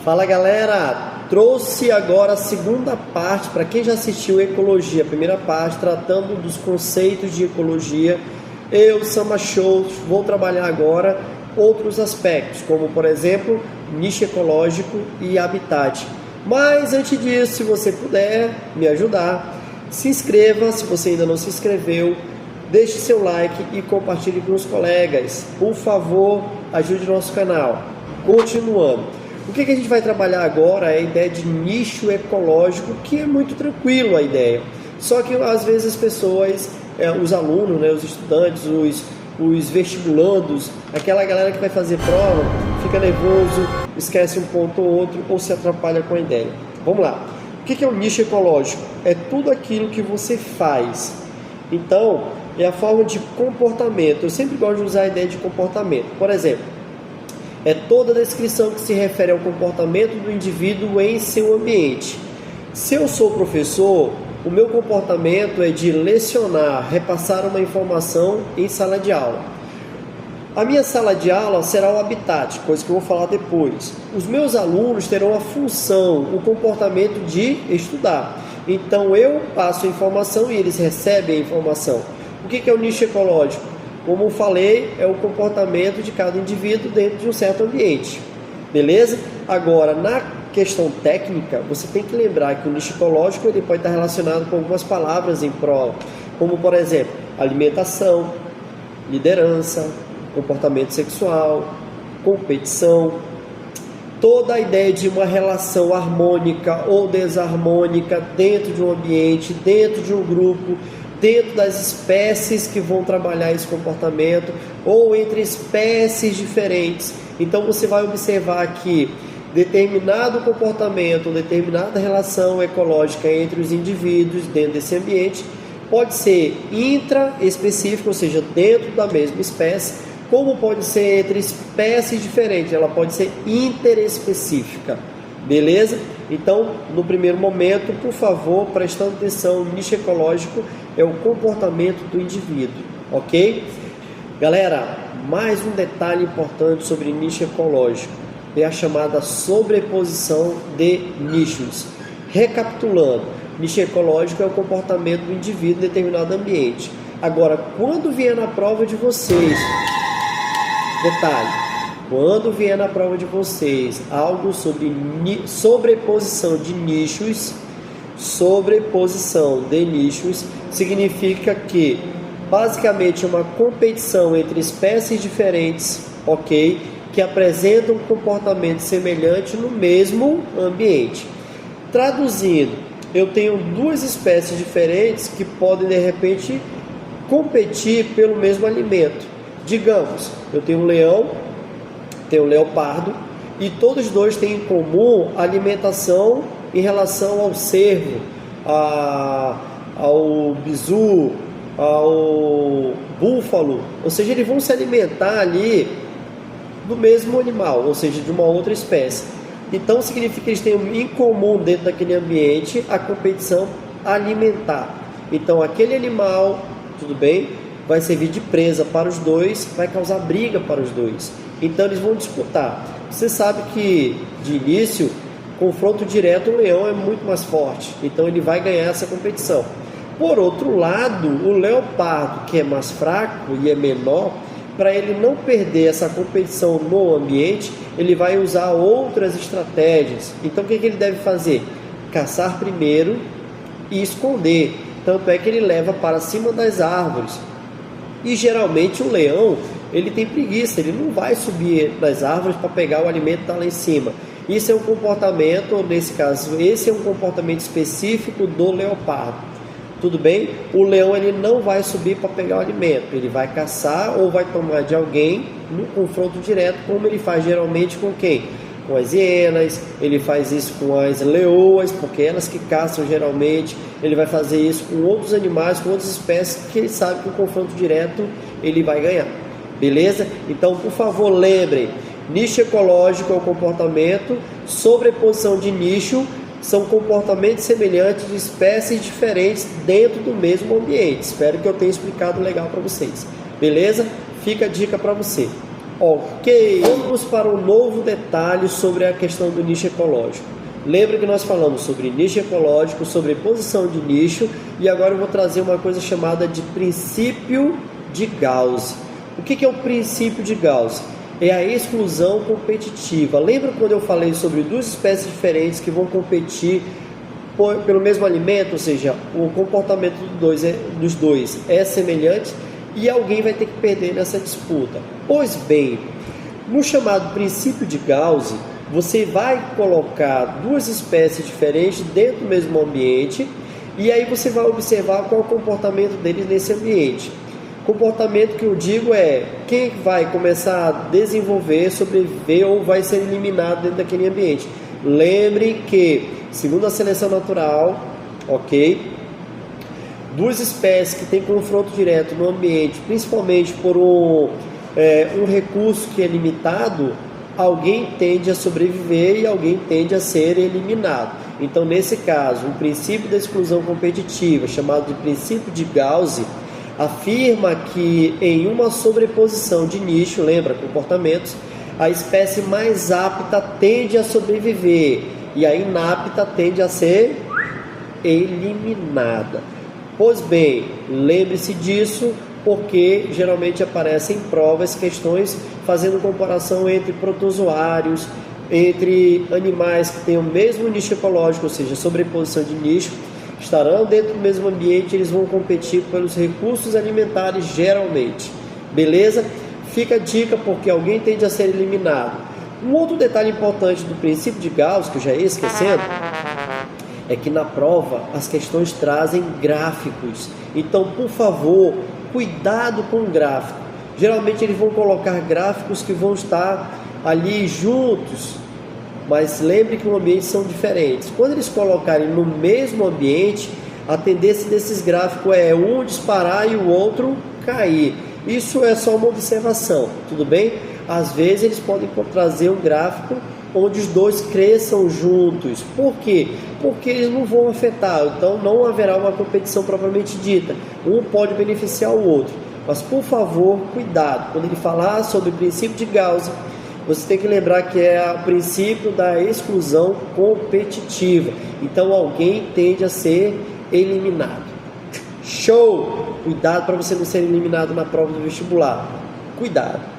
Fala galera, trouxe agora a segunda parte para quem já assistiu Ecologia, a primeira parte tratando dos conceitos de ecologia. Eu, Sama Show, vou trabalhar agora outros aspectos, como por exemplo, nicho ecológico e habitat. Mas antes disso, se você puder me ajudar, se inscreva se você ainda não se inscreveu, deixe seu like e compartilhe com os colegas. Por favor, ajude o nosso canal. Continuando. O que a gente vai trabalhar agora é a ideia de nicho ecológico, que é muito tranquilo a ideia. Só que às vezes as pessoas, os alunos, os estudantes, os vestibulandos, aquela galera que vai fazer prova, fica nervoso, esquece um ponto ou outro ou se atrapalha com a ideia. Vamos lá. O que é o nicho ecológico? É tudo aquilo que você faz. Então, é a forma de comportamento. Eu sempre gosto de usar a ideia de comportamento. Por exemplo, é toda a descrição que se refere ao comportamento do indivíduo em seu ambiente. Se eu sou professor, o meu comportamento é de lecionar, repassar uma informação em sala de aula. A minha sala de aula será o habitat, coisa que eu vou falar depois. Os meus alunos terão a função, o comportamento de estudar. Então eu passo a informação e eles recebem a informação. O que é o nicho ecológico? Como eu falei, é o comportamento de cada indivíduo dentro de um certo ambiente. Beleza? Agora, na questão técnica, você tem que lembrar que o nicho ecológico ele pode estar relacionado com algumas palavras em prol, como por exemplo, alimentação, liderança, comportamento sexual, competição, toda a ideia de uma relação harmônica ou desarmônica dentro de um ambiente, dentro de um grupo, dentro das espécies que vão trabalhar esse comportamento ou entre espécies diferentes. Então você vai observar que determinado comportamento, determinada relação ecológica entre os indivíduos dentro desse ambiente pode ser intraespecífica, ou seja, dentro da mesma espécie, como pode ser entre espécies diferentes, ela pode ser interespecífica. Beleza? Então, no primeiro momento, por favor, prestando atenção, o nicho ecológico é o comportamento do indivíduo, ok? Galera, mais um detalhe importante sobre nicho ecológico é a chamada sobreposição de nichos. Recapitulando, nicho ecológico é o comportamento do indivíduo em determinado ambiente. Agora, quando vier na prova de vocês, detalhe, quando vier na prova de vocês algo sobre sobreposição de nichos, significa que basicamente uma competição entre espécies diferentes, ok, que apresentam um comportamento semelhante no mesmo ambiente. Traduzindo, eu tenho duas espécies diferentes que podem de repente competir pelo mesmo alimento. Digamos, eu tenho um leão, tenho um leopardo e todos dois têm em comum a alimentação em relação ao cervo, ao bisu, ao búfalo, ou seja, eles vão se alimentar ali do mesmo animal, ou seja, de uma outra espécie. Então significa que eles têm em comum dentro daquele ambiente a competição alimentar. Então aquele animal, tudo bem, vai servir de presa para os dois, vai causar briga para os dois. Então eles vão disputar. Você sabe que de início, confronto direto, o leão é muito mais forte, então ele vai ganhar essa competição. Por outro lado, o leopardo, que é mais fraco e é menor, para ele não perder essa competição no ambiente, ele vai usar outras estratégias. Então o que ele deve fazer? Caçar primeiro e esconder. Tanto é que ele leva para cima das árvores. E geralmente o leão, ele tem preguiça, ele não vai subir nas árvores para pegar o alimento que está lá em cima. Isso é um comportamento, nesse caso, esse é um comportamento específico do leopardo. Tudo bem? O leão ele não vai subir para pegar o alimento, ele vai caçar ou vai tomar de alguém no confronto direto, como ele faz geralmente com quem? Com as hienas, ele faz isso com as leoas, porque elas que caçam geralmente, ele vai fazer isso com outros animais, com outras espécies que ele sabe que o confronto direto ele vai ganhar. Beleza? Então, por favor, lembrem, nicho ecológico é o comportamento, sobreposição de nicho são comportamentos semelhantes de espécies diferentes dentro do mesmo ambiente. Espero que eu tenha explicado legal para vocês. Beleza? Fica a dica para você. Ok, vamos para um novo detalhe sobre a questão do nicho ecológico. Lembra que nós falamos sobre nicho ecológico, sobre posição de nicho, e agora eu vou trazer uma coisa chamada de princípio de Gauss. O que é o princípio de Gauss? É a exclusão competitiva. Lembra quando eu falei sobre duas espécies diferentes que vão competir pelo mesmo alimento, ou seja, o comportamento dos dois é semelhante e alguém vai ter que perder nessa disputa? Pois bem, no chamado princípio de Gauss, você vai colocar duas espécies diferentes dentro do mesmo ambiente e aí você vai observar qual é o comportamento deles nesse ambiente. Comportamento que eu digo é quem vai começar a desenvolver, sobreviver ou vai ser eliminado dentro daquele ambiente. Lembre que, segundo a seleção natural, ok, duas espécies que têm confronto direto no ambiente, principalmente por um recurso que é limitado, alguém tende a sobreviver e alguém tende a ser eliminado. Então, nesse caso, o princípio da exclusão competitiva, chamado de princípio de Gauss, afirma que em uma sobreposição de nicho, lembra, comportamentos, a espécie mais apta tende a sobreviver e a inapta tende a ser eliminada. Pois bem, lembre-se disso, porque geralmente aparecem em provas questões fazendo comparação entre protozoários, entre animais que têm o mesmo nicho ecológico, ou seja, sobreposição de nicho, estarão dentro do mesmo ambiente, eles vão competir pelos recursos alimentares geralmente. Beleza? Fica a dica, porque alguém tende a ser eliminado. Um outro detalhe importante do princípio de Gauss, que eu já ia esquecendo, é que na prova as questões trazem gráficos. Então, por favor, cuidado com o gráfico. Geralmente eles vão colocar gráficos que vão estar ali juntos, mas lembre que os ambientes são diferentes. Quando eles colocarem no mesmo ambiente, a tendência desses gráficos é um disparar e o outro cair. Isso é só uma observação, tudo bem? Às vezes eles podem trazer um gráfico onde os dois cresçam juntos. Por quê? Porque eles não vão afetar, então não haverá uma competição propriamente dita. Um pode beneficiar o outro. Mas, por favor, cuidado. Quando ele falar sobre o princípio de Gauss, você tem que lembrar que é o princípio da exclusão competitiva. Então, alguém tende a ser eliminado. Show! Cuidado para você não ser eliminado na prova do vestibular. Cuidado!